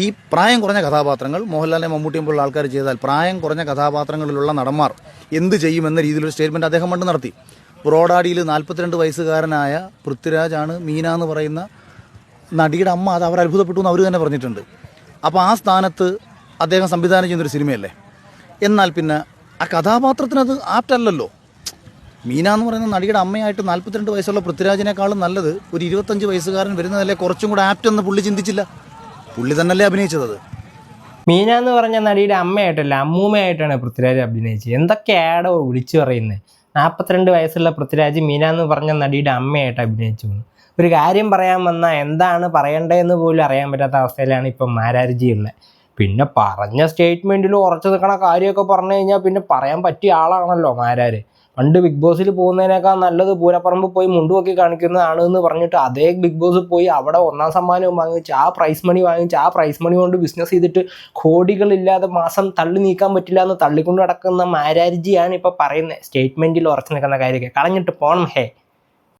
ഈ പ്രായം കുറഞ്ഞ കഥാപാത്രങ്ങൾ മോഹൻലാലിനെ മമ്മൂട്ടിയും പോലുള്ള ആൾക്കാർ ചെയ്താൽ പ്രായം കുറഞ്ഞ കഥാപാത്രങ്ങളിലുള്ള നടന്മാർ എന്ത് ചെയ്യുമെന്ന രീതിയിലൊരു സ്റ്റേറ്റ്മെൻറ്റ് അദ്ദേഹം പണ്ട് നടത്തി. ബ്രോഡാഡിയിൽ 42 വയസ്സുകാരനായ പൃഥ്വിരാജാണ് മീന എന്ന് പറയുന്ന നടിയുടെ അമ്മ. അത് അവർ അത്ഭുതപ്പെട്ടു എന്ന് അവർ തന്നെ പറഞ്ഞിട്ടുണ്ട്. അപ്പോൾ ആ സ്ഥാനത്ത് അദ്ദേഹം സംവിധാനം ചെയ്യുന്നൊരു സിനിമയല്ലേ. എന്നാൽ പിന്നെ ആ കഥാപാത്രത്തിനത് ആപ്റ്റല്ലല്ലോ. മീന എന്ന് പറയുന്ന നടിയുടെ അമ്മയായിട്ട് 42 വയസ്സുള്ള പൃഥ്വിരാജിനേക്കാളും നല്ലത് ഒരു 25 വയസ്സുകാരൻ വരുന്നതല്ലേ കുറച്ചും കൂടെ ആപ്റ്റെന്ന് പുള്ളി ചിന്തിച്ചില്ല. പുള്ളി തന്നെയല്ലേ അഭിനയിച്ചത്. മീന എന്ന് പറഞ്ഞ നടിയുടെ അമ്മയായിട്ടല്ല അമ്മൂമ്മയായിട്ടാണ് പൃഥ്വിരാജ് അഭിനയിച്ചത്. എന്തൊക്കെയാടോ വിളിച്ചു പറയുന്നത്. 42 വയസ്സുള്ള പൃഥ്വിരാജ് മീന എന്ന് പറഞ്ഞ നടിയുടെ അമ്മയായിട്ട് അഭിനയിച്ചു. ഒരു കാര്യം പറയാൻ വന്നാൽ എന്താണ് പറയേണ്ടതെന്ന് പോലും അറിയാൻ പറ്റാത്ത അവസ്ഥയിലാണ് ഇപ്പം മാരാർജി ഉള്ളത്. പിന്നെ പറഞ്ഞ സ്റ്റേറ്റ്മെൻറ്റിൽ ഉറച്ചു നിൽക്കണ കാര്യമൊക്കെ പറഞ്ഞു കഴിഞ്ഞാൽ പിന്നെ പറയാൻ പറ്റിയ ആളാണല്ലോ മാരാർ. പണ്ട് ബിഗ് ബോസിൽ പോകുന്നതിനേക്കാൾ നല്ലത് പൂരപ്പറമ്പ് പോയി മുണ്ടുപൊക്കി കാണിക്കുന്നതാണ് എന്ന് പറഞ്ഞിട്ട് അതേ ബിഗ് ബോസ് പോയി അവിടെ 1ാം സമ്മാനവും വാങ്ങിച്ച് ആ പ്രൈസ് മണി വാങ്ങിച്ച് ആ പ്രൈസ് മണി കൊണ്ട് ബിസിനസ് ചെയ്തിട്ട് കോടികളില്ലാതെ മാസം തള്ളി നീക്കാൻ പറ്റില്ല എന്ന് തള്ളിക്കൊണ്ട് നടക്കുന്ന മാരാർജിയാണ് ഇപ്പോൾ പറയുന്നത്. സ്റ്റേറ്റ്മെൻറ്റിൽ ഉറച്ചു നിൽക്കുന്ന കാര്യമൊക്കെ കളഞ്ഞിട്ട് പോണം ഹേ.